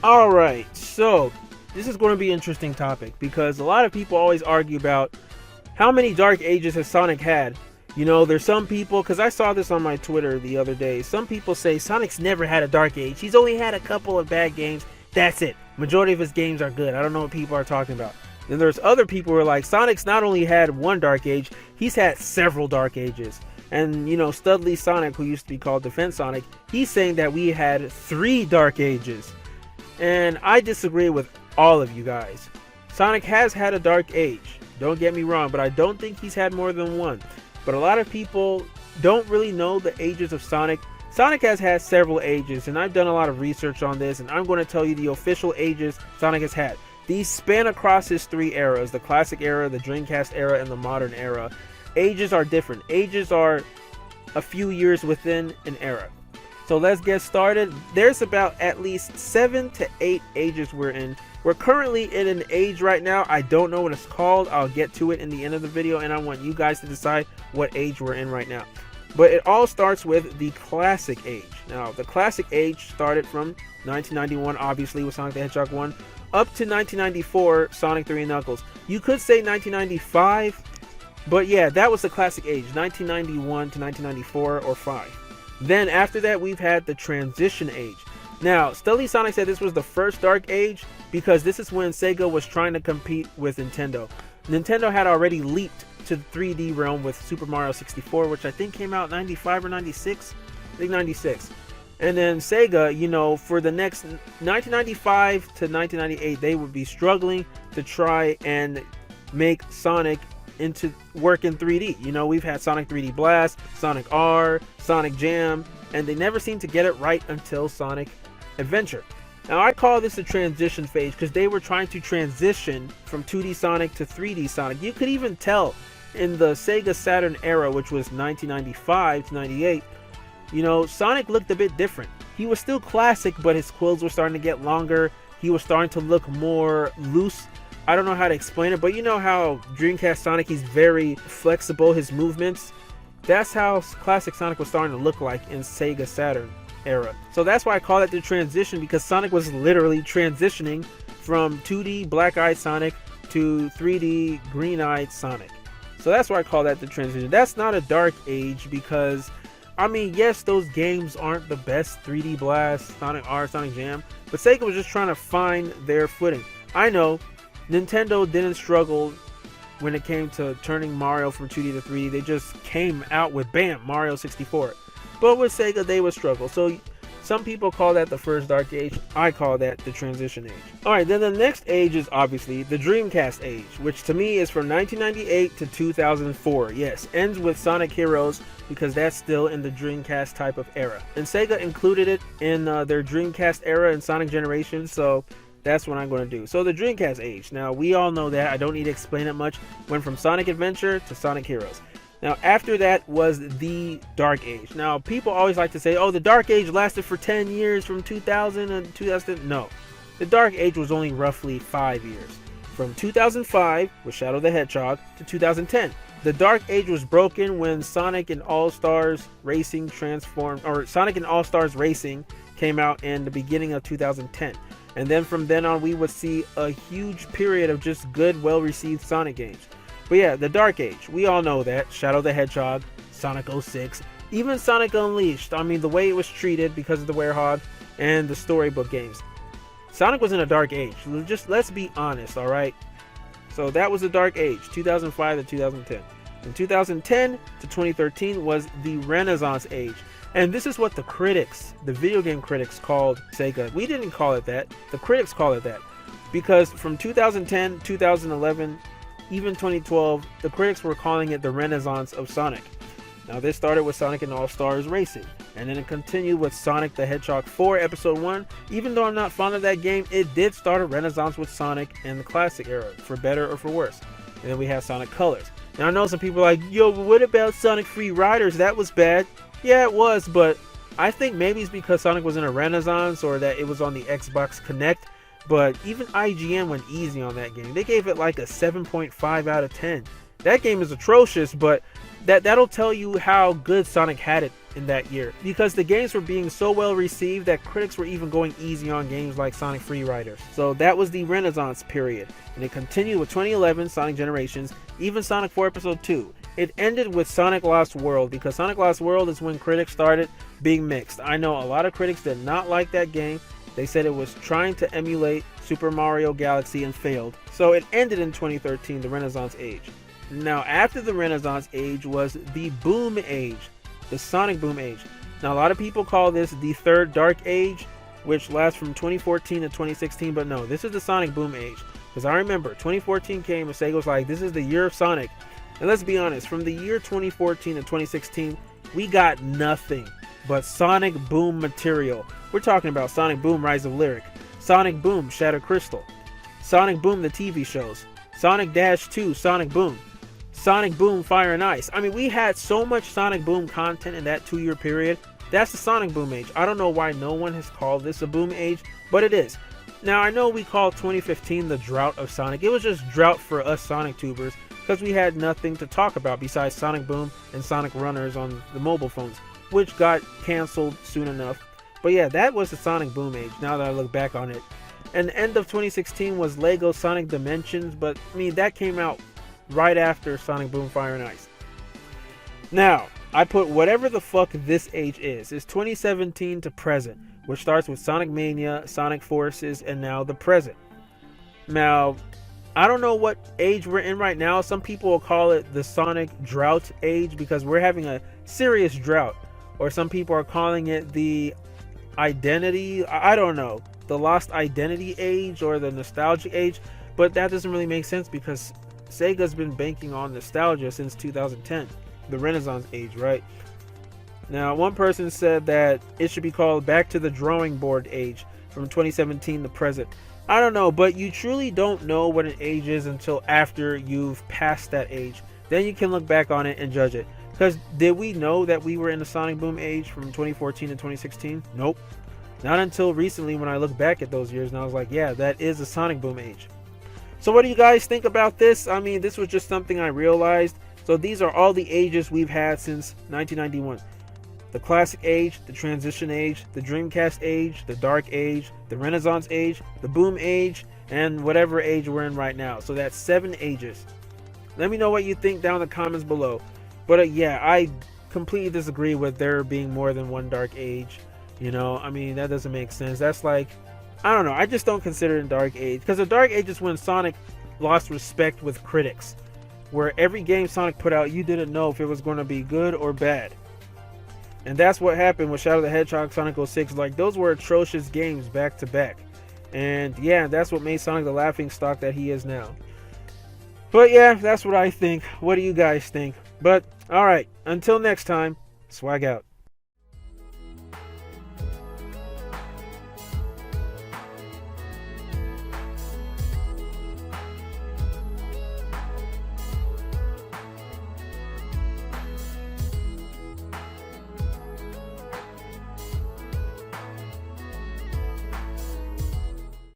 Alright, so this is going to be an interesting topic because a lot of people always argue about how many Dark Ages has Sonic had. You know, there's some people, because I saw this on my Twitter the other day, some people say Sonic's never had a Dark Age. He's only had a couple of bad games. That's it. Majority of his games are good. I don't know what people are talking about. Then there's other people who are like, Sonic's not only had one Dark Age, he's had several Dark Ages. And, you know, Studley Sonic, who used to be called Defense Sonic, he's saying that we had 3 Dark Ages. And I disagree with all of you guys. Sonic has had a Dark Age. Don't get me wrong, but I don't think he's had more than one. But a lot of people don't really know the ages of Sonic. Sonic has had several ages, and I've done a lot of research on this, and I'm going to tell you the official ages Sonic has had. These span across his 3 eras, the classic era, the Dreamcast era, and the modern era. Ages are different. Ages are a few years within an era. So let's get started. There's about at least 7 to 8 ages we're in. We're currently in an age right now. I don't know what it's called. I'll get to it in the end of the video, and I want you guys to decide what age we're in right now. But it all starts with the classic age. Now, the classic age started from 1991, obviously, with Sonic the Hedgehog 1, up to 1994, Sonic 3 and Knuckles. You could say 1995, but yeah, that was the classic age, 1991 to 1994 or 5. Then after that, we've had the transition age. Now, Studley Sonic said this was the first Dark Age because this is when Sega was trying to compete with Nintendo. Nintendo had already leaped to the 3D realm with Super Mario 64, which I think came out 95 or 96. I think 96. And then Sega, you know, for the next 1995 to 1998, they would be struggling to try and make Sonic into work in 3D. You know, we've had Sonic 3D Blast, Sonic R, Sonic Jam, and they never seemed to get it right until Sonic Adventure. Now, I call this a transition phase because they were trying to transition from 2D Sonic to 3D Sonic. You could even tell in the Sega Saturn era, which was 1995 to 98, you know, Sonic looked a bit different. He was still classic, but his quills were starting to get longer. He was starting to look more loose. I don't know how to explain it, but you know how Dreamcast Sonic, he's very flexible, his movements. That's how classic Sonic was starting to look like in Sega Saturn era. So that's why I call it the transition, because Sonic was literally transitioning from 2D black-eyed Sonic to 3D green-eyed Sonic. So that's why I call that the transition. That's not a Dark Age because, I mean, yes, those games aren't the best, 3D Blast, Sonic R, Sonic Jam, but Sega was just trying to find their footing. I know Nintendo didn't struggle when it came to turning Mario from 2D to 3D. They just came out with, bam, Mario 64. But with Sega, they would struggle. So some people call that the first Dark Age. I call that the transition age. Alright, then the next age is obviously the Dreamcast age, which to me is from 1998 to 2004. Yes, ends with Sonic Heroes because that's still in the Dreamcast type of era. And Sega included it in their Dreamcast era and Sonic generation, so that's what I'm going to do. So the Dreamcast age, now we all know that, I don't need to explain it much, went from Sonic Adventure to Sonic Heroes. Now after that was the Dark Age. Now people always like to say, oh, the Dark Age lasted for 10 years from 2000 and 2000. No, the Dark Age was only roughly 5 years. From 2005 with Shadow the Hedgehog to 2010. The Dark Age was broken when Sonic and All-Stars Racing transformed, or Sonic and All-Stars Racing came out in the beginning of 2010. And then from then on, we would see a huge period of just good, well-received Sonic games. But yeah, the Dark Age, we all know that. Shadow the Hedgehog, Sonic 06, even Sonic Unleashed. I mean, the way it was treated because of the Werehog and the storybook games. Sonic was in a Dark Age. Just let's be honest, alright? So that was the Dark Age, 2005 to 2010. From 2010 to 2013 was the Renaissance Age. And this is what the critics, the video game critics, called Sega. We didn't call it that. The critics call it that. Because from 2010, 2011, even 2012, the critics were calling it the Renaissance of Sonic. Now this started with Sonic and All-Stars Racing. And then it continued with Sonic the Hedgehog 4 Episode 1. Even though I'm not fond of that game, it did start a renaissance with Sonic and the classic era, for better or for worse. And then we have Sonic Colors. Now I know some people are like, yo, but what about Sonic Free Riders? That was bad. Yeah, it was, but I think maybe it's because Sonic was in a renaissance or that it was on the Xbox Connect. But even IGN went easy on that game. They gave it like a 7.5 out of 10. That game is atrocious, but that'll tell you how good Sonic had it in that year, because the games were being so well received that critics were even going easy on games like Sonic Free Riders. So that was the Renaissance period, and it continued with 2011 Sonic Generations, even Sonic 4 Episode 2. It ended with Sonic Lost World, because Sonic Lost World is when critics started being mixed. I know a lot of critics did not like that game. They said it was trying to emulate Super Mario Galaxy and failed. So it ended in 2013, the Renaissance Age. Now, after the Renaissance Age was the Boom Age, the Sonic Boom Age. Now, a lot of people call this the third Dark Age, which lasts from 2014 to 2016, but no, this is the Sonic Boom Age. Because I remember 2014 came and Sega was like, this is the year of Sonic. And let's be honest, from the year 2014 to 2016, we got nothing but Sonic Boom material. We're talking about Sonic Boom Rise of Lyric, Sonic Boom Shattered Crystal, Sonic Boom the TV shows, Sonic Dash 2 Sonic Boom, Sonic Boom Fire and Ice. I mean, we had so much Sonic Boom content in that 2-year period. That's the Sonic Boom Age. I don't know why no one has called this a Boom Age, but it is. Now, I know we call 2015 the drought of Sonic. It was just drought for us Sonic tubers because we had nothing to talk about besides Sonic Boom and Sonic Runners on the mobile phones, which got canceled soon enough. But yeah, that was the Sonic Boom Age, now that I look back on it. And the end of 2016 was Lego Sonic Dimensions, but I mean, that came out right after Sonic Boom Fire and Ice. Now, I put whatever the fuck this age is. It's 2017 to present, which starts with Sonic Mania, Sonic Forces, and now the present. Now, I don't know what age we're in right now. Some people will call it the Sonic Drought Age because we're having a serious drought. Or some people are calling it the Identity, I don't know, the Lost Identity Age or the Nostalgia Age. But that doesn't really make sense because Sega's been banking on nostalgia since 2010, the Renaissance Age, right? Now, one person said that it should be called Back to the Drawing Board Age from 2017 to present. I don't know, but you truly don't know what an age is until after you've passed that age. Then you can look back on it and judge it. Because did we know that we were in the Sonic Boom Age from 2014 to 2016? Nope. Not until recently when I look back at those years and I was like, yeah, that is the Sonic Boom Age. So what do you guys think about this? I mean, this was just something I realized. So these are all the ages we've had since 1991. The Classic Age, the Transition Age, the Dreamcast Age, the Dark Age, the Renaissance Age, the Boom Age, and whatever age we're in right now. So that's 7 ages. Let me know what you think down in the comments below. But yeah, I completely disagree with there being more than one Dark Age. You know, I mean, that doesn't make sense. That's like, I don't know. I just don't consider it a Dark Age. Because the Dark Age is when Sonic lost respect with critics. Where every game Sonic put out, you didn't know if it was going to be good or bad. And that's what happened with Shadow the Hedgehog, Sonic 06. Like, those were atrocious games back to back. And yeah, that's what made Sonic the laughingstock that he is now. But yeah, that's what I think. What do you guys think? But alright, until next time, swag out.